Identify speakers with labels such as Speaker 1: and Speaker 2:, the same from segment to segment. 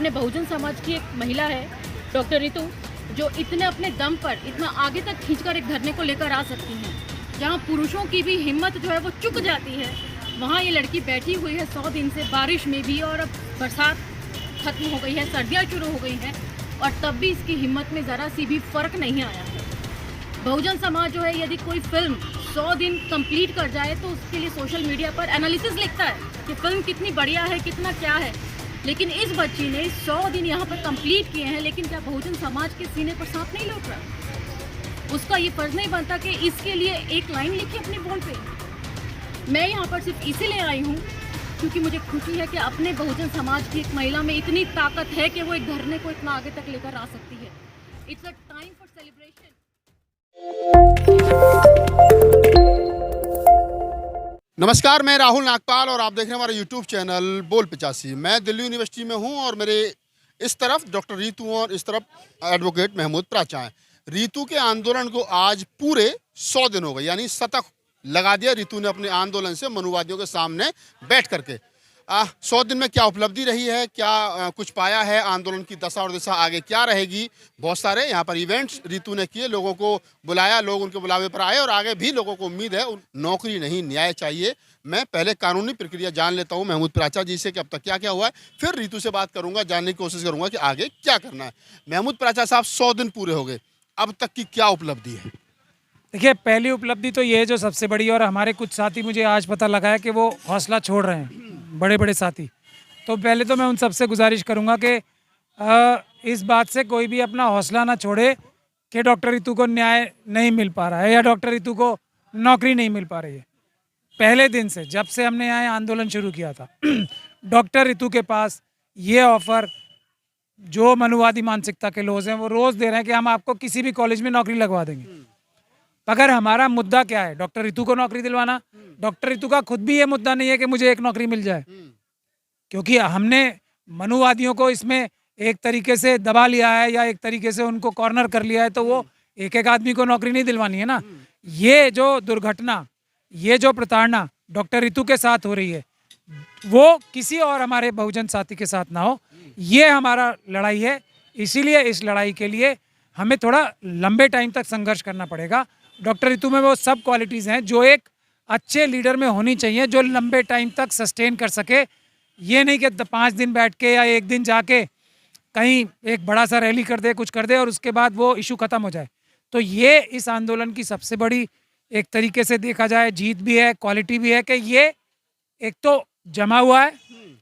Speaker 1: अपने बहुजन समाज की एक महिला है डॉक्टर रितु, जो इतने अपने दम पर इतना आगे तक खींचकर एक धरने को लेकर आ सकती हैं। जहां पुरुषों की भी हिम्मत जो है वो चुक जाती है, वहां ये लड़की बैठी हुई है 100 दिन से, बारिश में भी, और अब बरसात खत्म हो गई है, सर्दियाँ शुरू हो गई हैं, और तब भी इसकी हिम्मत में ज़रा सी भी फ़र्क नहीं आया है। बहुजन समाज जो है, यदि कोई फिल्म 100 दिन कंप्लीट कर जाए तो उसके लिए सोशल मीडिया पर एनालिसिस लिखता है कि फिल्म कितनी बढ़िया है, कितना क्या है। लेकिन इस बच्ची ने 100 दिन यहाँ पर कंप्लीट किए हैं, लेकिन क्या बहुजन समाज के सीने पर सांप नहीं लौट रहा? उसका ये फर्ज नहीं बनता कि इसके लिए एक लाइन लिखे अपने बोर्ड पे? मैं यहाँ पर सिर्फ इसीलिए आई हूँ क्योंकि मुझे खुशी है कि अपने बहुजन समाज की एक महिला में इतनी ताकत है कि वो एक धरने को इतना आगे तक लेकर आ सकती है। It's a time for celebration.
Speaker 2: नमस्कार, मैं राहुल नागपाल और आप देख रहे हैं हमारा यूट्यूब चैनल बोल 85। मैं दिल्ली यूनिवर्सिटी में हूं और मेरे इस तरफ डॉक्टर रीतू और इस तरफ एडवोकेट महमूद प्राचा हैं। रीतू के आंदोलन को आज पूरे 100 दिन हो गए, यानी शतक लगा दिया रीतू ने अपने आंदोलन से मनुवादियों के सामने बैठ करके। 100 दिन में क्या उपलब्धि रही है, क्या कुछ पाया है, आंदोलन की दशा और दिशा आगे क्या रहेगी। बहुत सारे यहाँ पर इवेंट्स रीतू ने किए, लोगों को बुलाया, लोग उनके बुलावे पर आए और आगे भी लोगों को उम्मीद है। नौकरी नहीं, न्याय चाहिए। मैं पहले कानूनी प्रक्रिया जान लेता हूँ महमूद प्राचा जी से कि अब तक क्या क्या हुआ है, फिर रीतू से बात करूँगा, जानने की कोशिश करूँगा कि आगे क्या करना है। महमूद प्राचा साहब, 100 दिन पूरे हो गए, अब तक की क्या उपलब्धि है?
Speaker 3: देखिए, पहली उपलब्धि तो ये है जो सबसे बड़ी, और हमारे कुछ साथी मुझे आज पता लगा है कि वो हौसला छोड़ रहे हैं, बड़े बड़े साथी। तो पहले तो मैं उन सबसे गुजारिश करूंगा कि इस बात से कोई भी अपना हौसला ना छोड़े कि डॉक्टर रितु को न्याय नहीं मिल पा रहा है या डॉक्टर रितु को नौकरी नहीं मिल पा रही है। पहले दिन से, जब से हमने यहाँ आंदोलन शुरू किया था डॉक्टर रितु के पास ये ऑफ़र जो मनुवादी मानसिकता के लोग हैं वो रोज़ दे रहे हैं कि हम आपको किसी भी कॉलेज में नौकरी लगवा देंगे। अगर हमारा मुद्दा क्या है, डॉक्टर रितु को नौकरी दिलवाना, डॉक्टर रितु का खुद भी ये मुद्दा नहीं है कि मुझे एक नौकरी मिल जाए, क्योंकि हमने मनुवादियों को इसमें एक तरीके से दबा लिया है या एक तरीके से उनको कॉर्नर कर लिया है, तो वो एक एक आदमी को नौकरी नहीं दिलवानी है ना। ये जो दुर्घटना, ये जो प्रताड़ना डॉक्टर रितु के साथ हो रही है, वो किसी और हमारे बहुजन साथी के साथ ना हो। ये हमारा लड़ाई है, इसीलिए इस लड़ाई के लिए हमें थोड़ा लंबे टाइम तक संघर्ष करना पड़ेगा। डॉक्टर रितु में वो सब क्वालिटीज़ हैं जो एक अच्छे लीडर में होनी चाहिए, जो लंबे टाइम तक सस्टेन कर सके। ये नहीं कि 5 दिन बैठ के या एक दिन जाके कहीं एक बड़ा सा रैली कर दे, कुछ कर दे और उसके बाद वो इशू ख़त्म हो जाए। तो ये इस आंदोलन की सबसे बड़ी, एक तरीके से देखा जाए, जीत भी है, क्वालिटी भी है कि ये एक तो जमा हुआ है,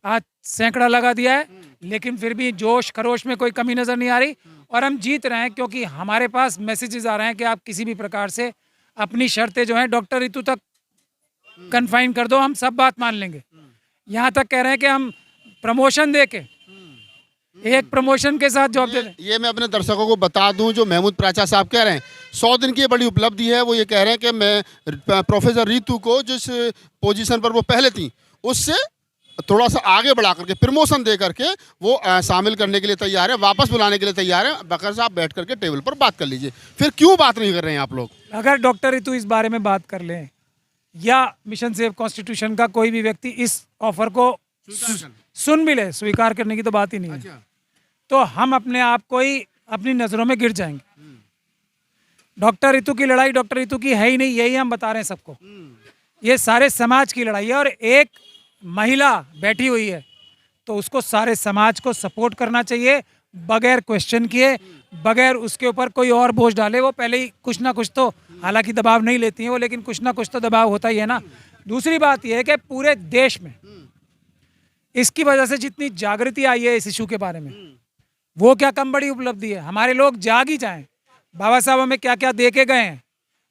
Speaker 3: आज सैकड़ा लगा दिया है, लेकिन फिर भी जोश खरोश में कोई कमी नज़र नहीं आ रही और हम जीत रहे हैं, क्योंकि हमारे पास मैसेजेस आ रहे हैं कि आप किसी भी प्रकार से अपनी शर्तें जो हैं डॉक्टर रितु तक कन्फाइन कर दो, हम सब बात मान लेंगे। यहाँ तक कह रहे हैं कि हम प्रमोशन दे के, एक प्रमोशन के साथ जॉब दे दें।
Speaker 2: ये मैं अपने दर्शकों को बता दूं, जो महमूद प्राचा साहब कह रहे हैं 100 दिन की बड़ी उपलब्धि है। वो ये कह रहे हैं कि मैं प्रोफेसर रीतू को जिस पोजीशन पर वो पहले थी उससे थोड़ा सा आगे बढ़ा करके, प्रमोशन दे करके वो शामिल करने के लिए तैयार है, वापस बुलाने के लिए तैयार है। बकर साहब बैठ करके टेबल पर बात कर लीजिए। फिर क्यों बात नहीं कर रहे हैं आप लोग?
Speaker 3: अगर डॉक्टर रितु इस बारे में बात कर लें या मिशन सेव कॉन्स्टिट्यूशन का कोई भी व्यक्ति इस ऑफर को सुन भी ले, स्वीकार करने की तो बात ही नहीं है, तो हम अपने आप को ही अपनी नज़रों में गिर जाएंगे। डॉक्टर रितु की लड़ाई डॉक्टर रितु की है ही नहीं, यही हम बता रहे हैं सबको। ये सारे समाज की लड़ाई है और एक महिला बैठी हुई है तो उसको सारे समाज को सपोर्ट करना चाहिए, बगैर क्वेश्चन किए, बगैर उसके ऊपर कोई और बोझ डाले। वो पहले ही कुछ ना कुछ तो, हालांकि दबाव नहीं लेती हैं वो, लेकिन कुछ ना कुछ तो दबाव होता ही है ना। दूसरी बात यह है कि पूरे देश में इसकी वजह से जितनी जागृति आई है इस इशू के बारे में, वो क्या कम बड़ी उपलब्धि है। हमारे लोग जाग ही जाएं, बाबा साहब हमें क्या क्या दे के गए हैं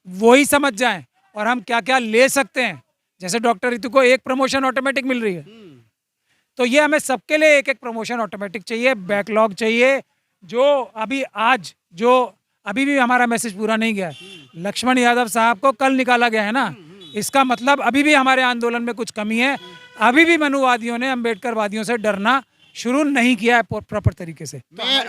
Speaker 3: वो ही समझ जाएं और हम क्या क्या ले सकते हैं। जैसे डॉक्टर रितु को एक प्रमोशन ऑटोमेटिक मिल रही है, तो ये हमें सबके लिए एक एक प्रमोशन ऑटोमेटिक चाहिए, बैकलॉग चाहिए। जो अभी आज, जो अभी भी हमारा मैसेज पूरा नहीं गया है, लक्ष्मण यादव साहब को कल निकाला गया है ना, इसका मतलब अभी भी हमारे आंदोलन में कुछ कमी है। अभी भी मनुवादियों ने, अम्बेडकरवादियों से डरना शुरू नहीं किया है प्रॉपर तरीके से।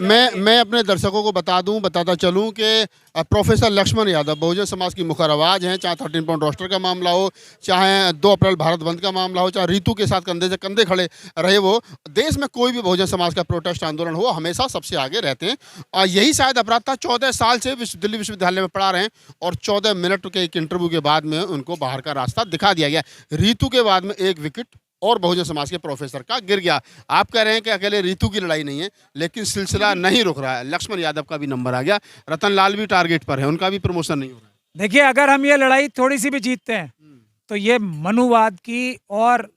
Speaker 2: मैं अपने दर्शकों को बताता चलूं कि प्रोफेसर लक्ष्मण यादव बहुजन समाज की मुखर आवाज़ हैं, चाहे 13 पॉइंट रोस्टर का मामला हो, चाहे 2 अप्रैल भारत बंद का मामला हो, चाहे रीतू के साथ कंधे से कंधे खड़े रहे, वो देश में कोई भी बहुजन समाज का प्रोटेस्ट आंदोलन हो हमेशा सबसे आगे रहते हैं। और यही शायद अपराध था। 14 साल से दिल्ली विश्वविद्यालय में पढ़ा रहे हैं और 14 मिनट के एक इंटरव्यू के बाद में उनको बाहर का रास्ता दिखा दिया गया। रीतू के बाद में एक विकेट और बहुजन समाज के प्रोफेसर का गिर गया। आप कह रहे हैं कि अकेले रीतू की लड़ाई नहीं है, लेकिन सिलसिला नहीं रुक रहा है। लक्ष्मण यादव का भी नंबर आ गया, रतन लाल भी टारगेट पर है, उनका भी प्रमोशन नहीं हो रहा है।
Speaker 3: देखिए, अगर हम ये लड़ाई थोड़ी सी भी जीतते हैं तो ये मनुवाद की और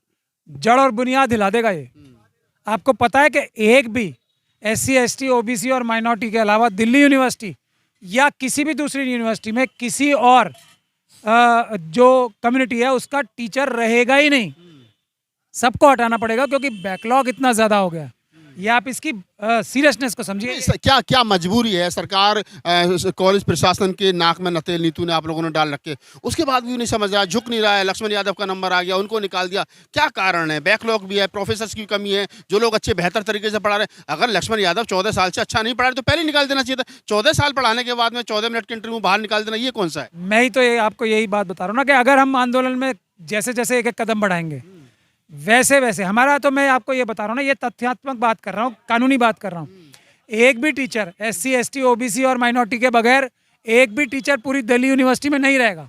Speaker 3: जड़ और बुनियाद हिला देगा। ये आपको पता है कि एक भी SC ST OBC और माइनॉरिटी के अलावा दिल्ली यूनिवर्सिटी या किसी भी दूसरी यूनिवर्सिटी में किसी और जो कम्युनिटी है उसका टीचर रहेगा ही नहीं। सबको हटाना पड़ेगा क्योंकि बैकलॉग इतना ज़्यादा हो गया। ये आप इसकी सीरियसनेस को समझिए।
Speaker 2: क्या मजबूरी है? सरकार कॉलेज प्रशासन के नाक में नतेल नीतू ने आप लोगों ने डाल रखे, उसके बाद भी नहीं समझ रहा, झुक नहीं रहा है। लक्ष्मण यादव का नंबर आ गया, उनको निकाल दिया। क्या कारण है? बैकलॉग भी है, प्रोफेसर्स की कमी है, जो लोग अच्छे बेहतर तरीके से पढ़ा रहे हैं। अगर लक्ष्मण यादव 14 साल से अच्छा नहीं पढ़ा रहे तो पहले निकाल देना चाहिए था। 14 साल पढ़ाने के बाद में 14 मिनट के इंटरव्यू बाहर निकाल देना, ये कौन सा है?
Speaker 3: मैं ही तो आपको यही बात बता रहा हूँ ना कि अगर हम आंदोलन में जैसे जैसे एक एक कदम बढ़ाएंगे वैसे वैसे हमारा, तो मैं आपको ये बता रहा हूँ ना, ये तथ्यात्मक बात कर रहा हूँ, कानूनी बात कर रहा हूँ। एक भी टीचर SC ST OBC और माइनॉरिटी के बगैर एक भी टीचर पूरी दिल्ली यूनिवर्सिटी में नहीं रहेगा।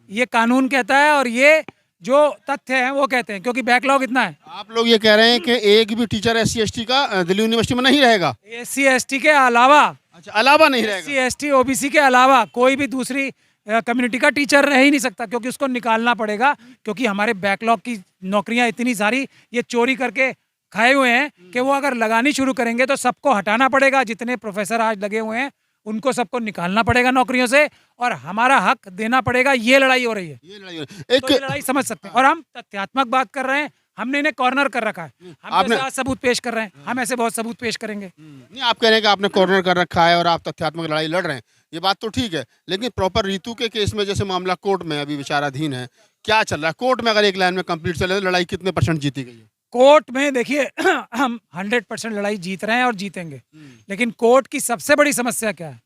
Speaker 3: ये कानून कहता है और ये जो तथ्य हैं वो कहते हैं, क्योंकि बैकलॉग इतना है।
Speaker 2: आप लोग ये कह रहे हैं कि एक भी टीचर SC ST का दिल्ली यूनिवर्सिटी में नहीं रहेगा?
Speaker 3: SC ST के अलावा,
Speaker 2: अच्छा, अलावा नहीं रहेगा।
Speaker 3: SC ST OBC के अलावा कोई भी दूसरी कम्युनिटी का टीचर रह ही नहीं सकता, क्योंकि उसको निकालना पड़ेगा। क्योंकि हमारे बैकलॉग की नौकरियां इतनी सारी ये चोरी करके खाए हुए हैं कि वो अगर लगानी शुरू करेंगे तो सबको हटाना पड़ेगा। जितने प्रोफेसर आज लगे हुए हैं उनको सबको निकालना पड़ेगा नौकरियों से और हमारा हक देना पड़ेगा। ये लड़ाई हो रही है, ये लड़ाई समझ सकते हैं। और हम तथ्यात्मक बात कर रहे हैं, हमने इन्हें कॉर्नर कर रखा है। हम जैसे आज सबूत पेश कर रहे हैं, हम ऐसे बहुत सबूत पेश करेंगे।
Speaker 2: नहीं, आप कह रहे हैं कि आपने कॉर्नर कर रखा है और आप तथ्यात्मक लड़ाई लड़ रहे हैं, ये बात तो ठीक है। लेकिन प्रॉपर रीतू के केस में जैसे मामला कोर्ट में अभी विचाराधीन है, क्या चल रहा है कोर्ट में? अगर एक लाइन में कंप्लीट चले तो लड़ाई कितने % जीती गई है?
Speaker 3: कोर्ट में देखिए हम 100% लड़ाई जीत रहे हैं और जीतेंगे। लेकिन कोर्ट की सबसे बड़ी समस्या क्या है?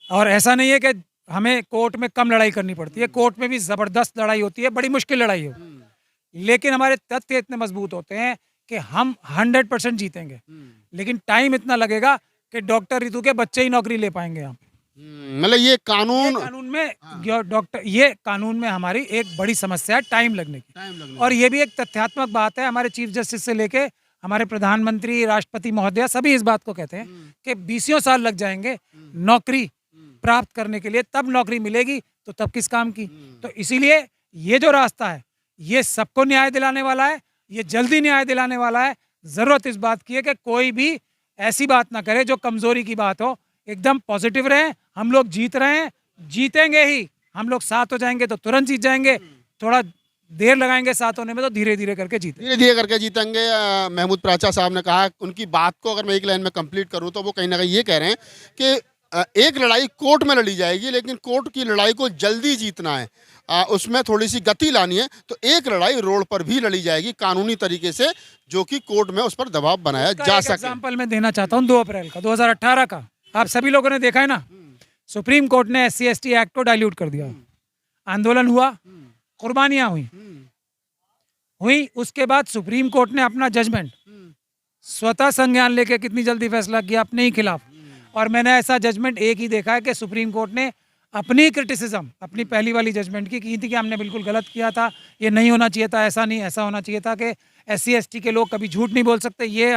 Speaker 3: और ऐसा नहीं है कि हमें कोर्ट में कम लड़ाई करनी पड़ती है, कोर्ट में भी जबरदस्त लड़ाई होती है, बड़ी मुश्किल लड़ाई हो। लेकिन हमारे तथ्य इतने मजबूत होते हैं कि हम 100% जीतेंगे। लेकिन टाइम इतना लगेगा कि डॉक्टर रीतू के बच्चे ही नौकरी ले पाएंगे यहाँ पे।
Speaker 2: मतलब ये कानून
Speaker 3: में ये कानून में हमारी एक बड़ी समस्या है, टाइम लगने की। और ये भी एक तथ्यात्मक बात है। हमारे चीफ जस्टिस से लेके हमारे प्रधानमंत्री, राष्ट्रपति महोदया सभी इस बात को कहते हैं कि 20 साल लग जाएंगे नौकरी प्राप्त करने के लिए, तब नौकरी मिलेगी तो तब किस काम की। तो इसीलिए ये जो रास्ता है ये सबको न्याय दिलाने वाला है, ये जल्दी न्याय दिलाने वाला है। जरूरत इस बात की है कि कोई भी ऐसी बात ना करे जो कमजोरी की बात हो। एकदम पॉजिटिव रहें, हम लोग जीत रहे हैं, जीतेंगे ही। हम लोग साथ हो जाएंगे तो तुरंत जीत जाएंगे, थोड़ा देर लगाएंगे साथ होने में तो धीरे धीरे करके
Speaker 2: जीतेंगे। महमूद प्राचा साहब ने कहा, उनकी बात को अगर मैं एक लाइन में कंप्लीट करूं तो वो कहीं ना कहीं ये कह रहे हैं कि एक लड़ाई कोर्ट में लड़ी जाएगी, लेकिन कोर्ट की लड़ाई को जल्दी जीतना है, उसमें थोड़ी सी गति लानी है, तो एक लड़ाई रोड पर भी लड़ी जाएगी कानूनी तरीके से, जो कि कोर्ट में उस पर दबाव बनाया जा सके।
Speaker 3: एग्जाम्पल मैं देना चाहता हूँ 2 अप्रैल का 2018 का, आप सभी लोगों ने देखा है ना, सुप्रीम कोर्ट ने SC ST एक्ट को डाइल्यूट कर दिया। आंदोलन हुआ, कुर्बानियां हुई, उसके बाद सुप्रीम कोर्ट ने अपना जजमेंट स्वतः संज्ञान लेके कितनी जल्दी फैसला किया अपने ही खिलाफ। और मैंने ऐसा जजमेंट एक ही देखा है कि सुप्रीम कोर्ट ने अपनी क्रिटिसिज्म अपनी पहली वाली जजमेंट की थी कि हमने बिल्कुल गलत किया था, ये नहीं होना चाहिए था, ऐसा नहीं, ऐसा होना चाहिए था कि SC ST के लोग कभी झूठ नहीं बोल सकते। ये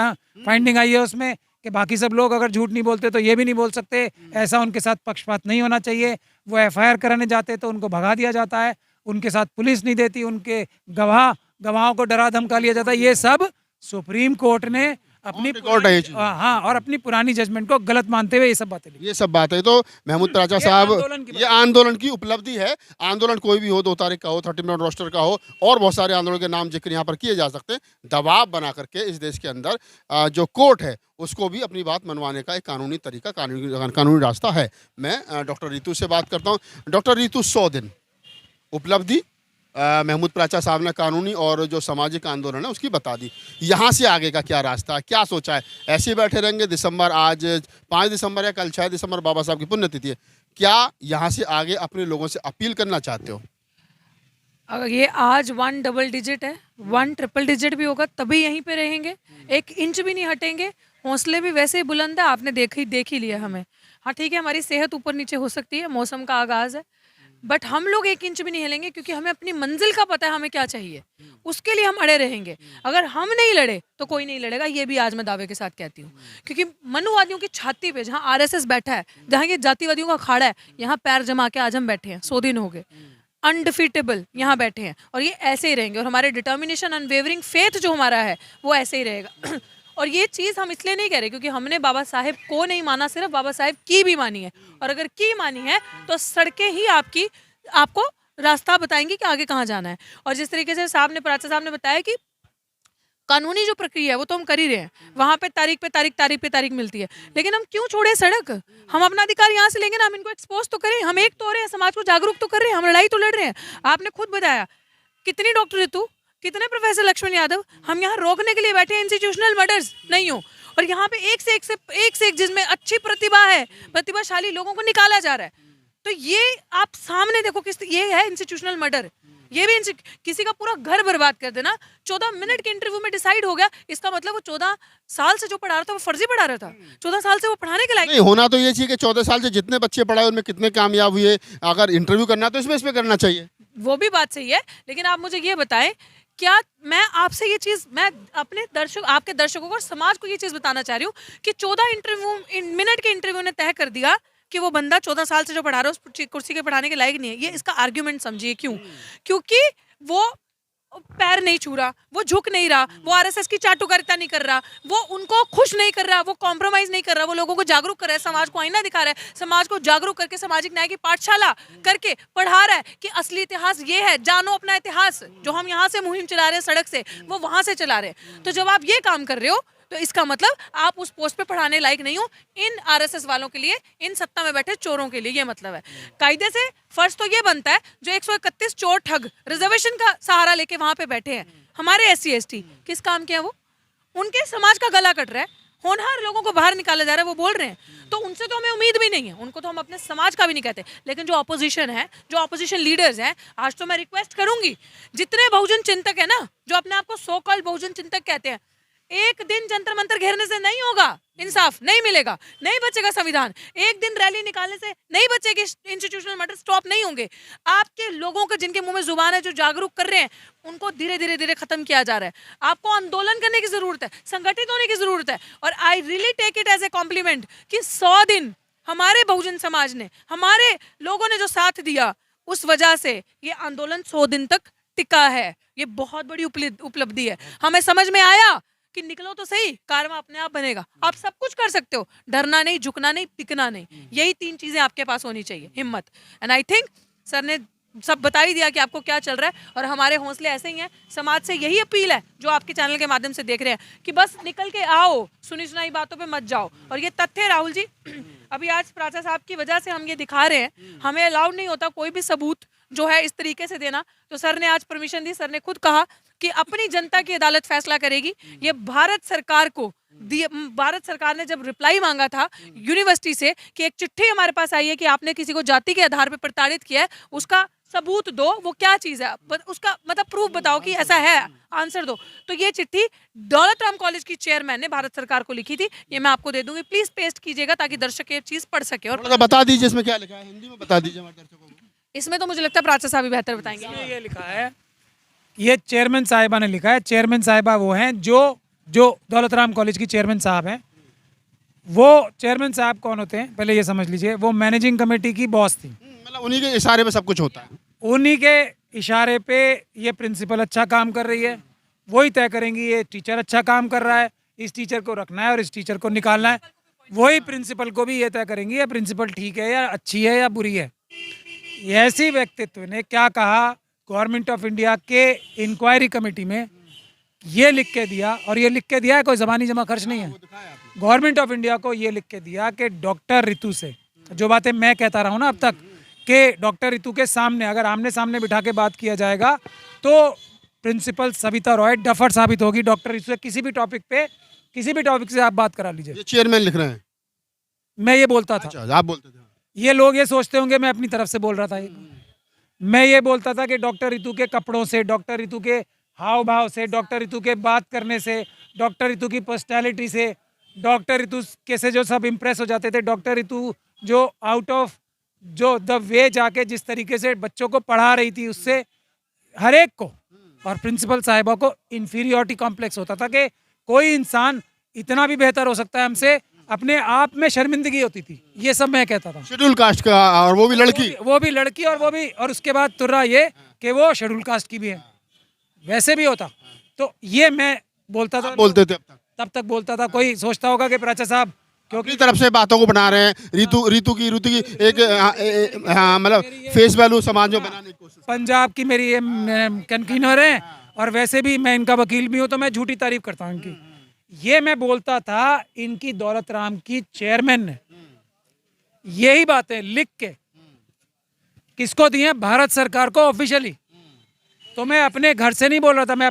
Speaker 3: फाइंडिंग आई है उसमें कि बाकी सब लोग अगर झूठ नहीं बोलते तो ये भी नहीं बोल सकते, ऐसा उनके साथ पक्षपात नहीं होना चाहिए। वो FIR कराने जाते तो उनको भगा दिया जाता है, उनके साथ पुलिस नहीं देती, उनके गवाहों को डरा धमका लिया जाता है। ये सब सुप्रीम कोर्ट ने अपनी और अपनी पुरानी जजमेंट को गलत मानते हुए ये सब बातें तो महमूद प्राचा साहब, ये आंदोलन की उपलब्धि है। आंदोलन कोई भी हो, 2 तारीख का हो, 13 मिनट रोस्टर का हो, और बहुत सारे आंदोलन के नाम जिक्र यहाँ पर किए जा सकते हैं। दबाव बना करके इस देश के अंदर जो कोर्ट है उसको भी अपनी बात मनवाने का एक कानूनी तरीका, कानूनी रास्ता है। मैं डॉक्टर रीतू से बात करता हूँ। डॉक्टर रीतू, 100 दिन उपलब्धि
Speaker 2: महमूद प्राचा साहब ने कानूनी और जो सामाजिक आंदोलन है उसकी बता दी। यहाँ से आगे का क्या रास्ता है, क्या सोचा है? ऐसे ही बैठे रहेंगे? दिसंबर, आज 5 दिसंबर या कल 6 दिसंबर बाबा साहब की पुण्यतिथि है, क्या यहाँ से आगे अपने लोगों से अपील करना चाहते हो?
Speaker 4: अगर ये आज 1 डबल डिजिट है, 1 ट्रिपल डिजिट भी होगा तभी यहीं पे रहेंगे, 1 इंच भी नहीं हटेंगे। हौसले भी वैसे ही बुलंद है, आपने देख ही लिया हमें। हाँ ठीक है, हमारी सेहत ऊपर नीचे हो सकती है, मौसम का आगाज़ है, बट हम लोग 1 इंच भी नहीं हिलेंगे, क्योंकि हमें अपनी मंजिल का पता है हमें क्या चाहिए, उसके लिए हम अड़े रहेंगे। अगर हम नहीं लड़े तो कोई नहीं लड़ेगा, ये भी आज मैं दावे के साथ कहती हूँ। क्योंकि मनुवादियों की छाती पे जहाँ आरएसएस बैठा है, जहाँ ये जातिवादियों का अखाड़ा है, यहाँ पैर जमा के आज हम बैठे हैं, 100 दिन हो गए, अनडिफीटेबल यहाँ बैठे हैं, और ये ऐसे ही रहेंगे। और हमारे डिटर्मिनेशन, अनवेवरिंग फेथ जो हमारा है वो ऐसे ही रहेगा। और ये चीज़ हम इसलिए नहीं कह रहे क्योंकि हमने बाबा साहेब को नहीं माना, सिर्फ बाबा साहेब की भी मानी है। और अगर की मानी है तो सड़कें ही आपको रास्ता बताएंगी कि आगे कहाँ जाना है। और जिस तरीके से प्राचा साहब ने बताया कि कानूनी जो प्रक्रिया है वो तो हम कर ही रहे हैं, वहाँ पे तारीख मिलती है, लेकिन हम क्यों छोड़े सड़क? हम अपना अधिकार यहाँ से लेंगे ना, हम इनको एक्सपोज तो करें, हम एक तो हो रहे हैं, समाज को जागरूक तो कर रहे हैं, हम लड़ाई तो लड़ रहे हैं। आपने खुद बताया कितनी डॉक्टर रितु, कितने प्रोफेसर लक्ष्मण यादव, हम यहाँ रोकने के लिए बैठे हैं इंस्टीट्यूशनल मर्डर्स नहीं हो। और यहाँ पे एक से एक जिसमें अच्छी प्रतिभा है, प्रतिभाशाली लोगों को निकाला जा रहा है। तो ये आप सामने देखो, ये है इंस्टीट्यूशनल मर्डर। ये भी किसी का पूरा घर बर्बाद कर देना 14 मिनट के इंटरव्यू में डिसाइड हो गया, इसका मतलब वो 14 साल से जो पढ़ा रहा था वो फर्जी पढ़ा रहा था, 14 साल से वो पढ़ाने के लायक
Speaker 2: नहीं होना तो ये चाहिए कि 14 साल से जितने बच्चे पढ़ाए उनमें कितने कामयाब हुए। अगर इंटरव्यू करना तो इसमें करना चाहिए।
Speaker 4: वो भी बात सही है, लेकिन आप मुझे ये बताएं, क्या मैं आपसे ये चीज़, मैं अपने आपके दर्शकों को और समाज को ये चीज़ बताना चाह रही हूँ कि 14 मिनट के इंटरव्यू ने तय कर दिया कि वो बंदा 14 साल से जो पढ़ा रहा है उस कुर्सी के पढ़ाने के लायक नहीं है। ये इसका आर्ग्यूमेंट समझिए क्यों? क्योंकि वो पैर नहीं छू रहा, वो झुक नहीं रहा, वो आरएसएस की चाटुकारिता नहीं कर रहा, वो उनको खुश नहीं कर रहा, वो कॉम्प्रोमाइज नहीं कर रहा, वो लोगों को जागरूक कर रहा है, समाज को आईना दिखा रहा है, समाज को जागरूक करके सामाजिक न्याय की पाठशाला करके पढ़ा रहा है कि असली इतिहास ये है, जानो अपना इतिहास। जो हम यहाँ से मुहिम चला रहे हैं सड़क से, वो वहां से चला रहे हैं। तो जब आप ये काम कर रहे हो तो इसका मतलब आप उस पोस्ट पे पढ़ाने लायक नहीं हो इन आरएसएस वालों के लिए, इन सत्ता में बैठे चोरों के लिए। ये मतलब है कायदे से फर्ज तो ये बनता है, जो 131 चोर ठग रिजर्वेशन का सहारा लेके वहां पे बैठे हैं, हमारे SC ST किस काम के हैं? वो उनके समाज का गला कट रहा है, होनहार लोगों को बाहर निकाला जा रहा है, वो बोल रहे हैं। तो उनसे तो हमें उम्मीद भी नहीं है, उनको तो हम अपने समाज का भी नहीं कहते। लेकिन जो अपोजिशन है, जो अपोजिशन लीडर्स हैं, आज तो मैं रिक्वेस्ट करूंगी, जितने बहुजन चिंतक है ना, जो अपने आप को सो कॉल्ड बहुजन चिंतक कहते हैं, एक दिन जंतर मंतर घेरने से नहीं होगा, इंसाफ नहीं मिलेगा, नहीं बचेगा संविधान। एक दिन रैली निकालने से नहीं बचेगी, इंस्टीट्यूशनल मर्डर स्टॉप नहीं होंगे। आपके लोगों को जिनके मुंह में जुबान है, जो जागरूक कर रहे हैं, उनको धीरे धीरे खत्म किया जा रहा है। आपको आंदोलन करने की जरूरत है, संगठित होने की जरूरत है। और I really take it as a compliment कि 100 दिन हमारे बहुजन समाज ने, हमारे लोगों ने जो साथ दिया, उस वजह से ये आंदोलन 100 दिन तक टिका है। ये बहुत बड़ी उपलब्धि है। हमें समझ में आया कि निकलो तो सही, कारवा अपने आप बनेगा। आप सब कुछ कर सकते हो, डरना नहीं, झुकना नहीं, टिकना नहीं। यही 3 चीजें आपके पास होनी चाहिए, हिम्मत। एंड आई थिंक सर ने सब बता ही दिया कि आपको क्या चल रहा है, और हमारे हौसले ऐसे ही हैं। समाज से यही अपील है, जो आपके चैनल के माध्यम से देख रहे हैं, कि बस निकल के आओ, सुनी सुनाई बातों पे मत जाओ। और ये तथ्य राहुल जी, अभी आज प्राचा साहब की वजह से हम ये दिखा रहे हैं, हमें अलाउड नहीं होता कोई भी सबूत जो है इस तरीके से देना। तो सर ने आज परमिशन दी, सर ने खुद कहा कि अपनी जनता की अदालत फैसला करेगी। ये भारत सरकार ने जब रिप्लाई मांगा था यूनिवर्सिटी से कि एक चिट्ठी हमारे पास आई है कि आपने किसी को जाति के आधार पर प्रताड़ित किया है, उसका सबूत दो, वो क्या चीज है, उसका मतलब प्रूफ बताओ कि ऐसा है, आंसर दो। तो ये चिट्ठी दौलत राम कॉलेज की चेयरमैन ने भारत सरकार को लिखी थी, ये मैं आपको दे दूंगी, प्लीज पेस्ट कीजिएगा ताकि दर्शक ये चीज पढ़ सके। और
Speaker 2: बता दीजिए इसमें क्या लिखा है, हिंदी में बता दीजिए हमारे दर्शकों को।
Speaker 4: इसमें तो मुझे लगता है प्राचा साहब भी बेहतर बताएंगे।
Speaker 3: ये लिखा है, ये चेयरमैन साहिबा ने लिखा है। चेयरमैन साहिबा वो हैं जो दौलत राम कॉलेज की चेयरमैन साहब हैं। वो चेयरमैन साहब कौन होते हैं पहले ये समझ लीजिए, वो मैनेजिंग कमेटी की बॉस थी।
Speaker 2: मतलब उन्हीं के इशारे पे सब कुछ होता है,
Speaker 3: उन्हीं के इशारे पे ये प्रिंसिपल अच्छा काम कर रही है, वही तय करेंगी ये टीचर अच्छा काम कर रहा है, इस टीचर को रखना है और इस टीचर को निकालना है। वही प्रिंसिपल को भी ये तय करेंगी ये प्रिंसिपल ठीक है या अच्छी है या बुरी है। ऐसी व्यक्तित्व ने क्या कहा, गवर्नमेंट ऑफ इंडिया के इंक्वायरी कमेटी में ये लिख के दिया, और ये लिख के दिया है, कोई ज़बानी जमा खर्च नहीं है। गवर्नमेंट ऑफ इंडिया को ये लिख के दिया कि डॉक्टर रितु से, जो बातें मैं कहता रहा हूँ ना अब तक, के डॉक्टर रितु के सामने अगर आमने सामने बिठा के बात किया जाएगा तो प्रिंसिपल सविता रॉय डफर साबित होगी डॉक्टर रितु से। किसी भी टॉपिक से आप बात करा लीजिए।
Speaker 2: ये चेयरमैन लिख रहे हैं।
Speaker 3: मैं ये बोलता था,
Speaker 2: अच्छा, आप बोलते थे।
Speaker 3: ये लोग ये सोचते होंगे मैं अपनी तरफ से बोल रहा था। मैं ये बोलता था कि डॉक्टर रितु के कपड़ों से, डॉक्टर रितु के हाव भाव से, डॉक्टर रितु के बात करने से, डॉक्टर रितु की पर्सनैलिटी से, डॉक्टर रितु के से जो सब इम्प्रेस हो जाते थे, डॉक्टर रितु जो आउट ऑफ जो द वे जाके जिस तरीके से बच्चों को पढ़ा रही थी, उससे हर एक को और प्रिंसिपल साहिबा को इंफीरियोरिटी कॉम्प्लेक्स होता था कि कोई इंसान इतना भी बेहतर हो सकता है हमसे, अपने आप में शर्मिंदगी होती थी। ये सब मैं कहता था।
Speaker 2: शेड्यूल कास्ट का, और वो भी लड़की।
Speaker 3: वो भी लड़की और उसके बाद तुर्रा ये कि वो शेड्यूल कास्ट की भी है। वैसे भी होता तो ये मैं बोलता था,
Speaker 2: बोलते थे
Speaker 3: तब तक बोलता था। कोई सोचता होगा कि प्राचा साहब
Speaker 2: क्योंकि तरफ से बातों को बना रहे हैं, रितु की एक मतलब फेस वैल्यू समाज में बनाने की कोशिश।
Speaker 3: पंजाब की मेरी ये कन्वीनर है और वैसे भी मैं इनका वकील भी हूँ, तो मैं झूठी तारीफ करता हूँ इनकी। ये मैं बोलता था, इनकी दौलत राम की चेयरमैन ने यही बातें लिख के किसको दी हैं? भारत सरकार को ऑफिशियली। तो मैं अपने घर से नहीं बोल रहा था, मैं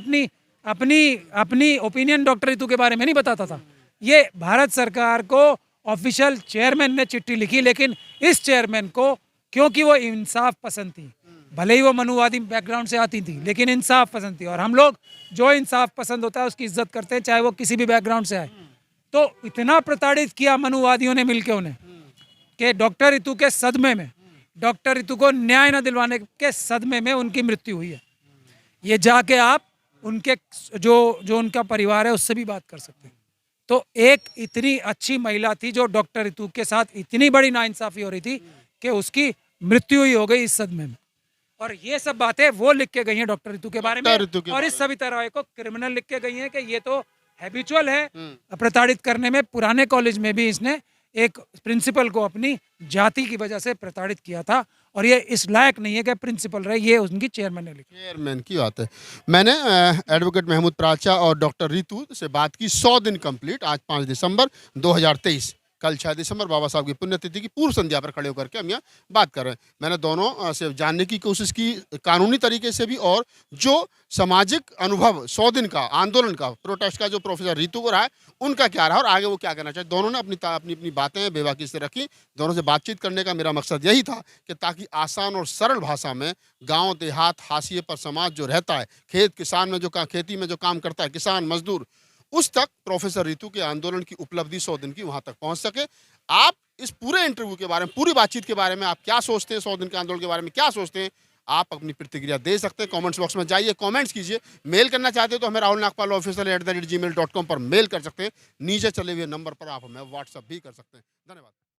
Speaker 3: अपनी ओपिनियन डॉक्टर रितु के बारे में नहीं बताता था। ये भारत सरकार को ऑफिशियल चेयरमैन ने चिट्ठी लिखी, लेकिन इस चेयरमैन को क्योंकि वो इंसाफ पसंद थी, भले ही वो मनुवादी बैकग्राउंड से आती थी, लेकिन इंसाफ पसंद थी। और हम लोग जो इंसाफ पसंद होता है उसकी इज्जत करते हैं, चाहे वो किसी भी बैकग्राउंड से आए। तो इतना प्रताड़ित किया मनुवादियों ने मिलकर उन्हें कि डॉक्टर रितु के सदमे में, डॉक्टर रितु को न्याय न दिलवाने के सदमे में उनकी मृत्यु हुई है। ये जाके आप उनके जो उनका परिवार है उससे भी बात कर सकते हैं। तो एक इतनी अच्छी महिला थी जो डॉक्टर रितु के साथ इतनी बड़ी नाइंसाफी हो रही थी कि उसकी मृत्यु ही हो गई इस सदमे में। और ये सब बातें वो लिख के गई हैं डॉक्टर रितु के बारे में, और इस सविता रॉय को क्रिमिनल लिख के गई हैं कि ये तो हैबिचुअल है प्रताड़ित करने में। पुराने कॉलेज में भी इसने एक प्रिंसिपल को अपनी जाति की वजह से प्रताड़ित किया था, और ये इस लायक नहीं है कि प्रिंसिपल रहे। ये उनकी चेयरमैन ने लिखा।
Speaker 2: चेयरमैन की बात है। मैंने एडवोकेट महमूद प्राचा और डॉक्टर रितु से बात की। 100 दिन कंप्लीट, आज 5 दिसंबर 2023, कल 6 दिसंबर बाबा साहब की पुण्यतिथि की पूर्व संध्या पर खड़े होकर के हम यहाँ बात कर रहे हैं। मैंने दोनों से जानने की कोशिश की, कानूनी तरीके से भी, और जो सामाजिक अनुभव 100 दिन का आंदोलन का, प्रोटेस्ट का, जो प्रोफेसर रितु को रहा है, उनका क्या रहा और आगे वो क्या करना चाहिए। दोनों ने अपनी बातें बेबाकी से रखी। दोनों से बातचीत करने का मेरा मकसद यही था कि ताकि आसान और सरल भाषा में गाँव देहात हाशिए पर समाज जो रहता है, खेती में जो काम करता है, किसान मजदूर, उस तक प्रोफेसर रितु के आंदोलन की उपलब्धि 100 दिन की वहां तक पहुंच सके। आप इस पूरे इंटरव्यू के बारे में, पूरी बातचीत के बारे में आप क्या सोचते हैं, 100 दिन के आंदोलन के बारे में क्या सोचते हैं, आप अपनी प्रतिक्रिया दे सकते हैं। कमेंट्स बॉक्स में जाइए, कमेंट्स कीजिए। मेल करना चाहते हो तो हमें rahulnagpal@gmail.com पर मेल कर सकते हैं। नीचे चले हुए नंबर पर आप हमें व्हाट्सएप भी कर सकते हैं। धन्यवाद।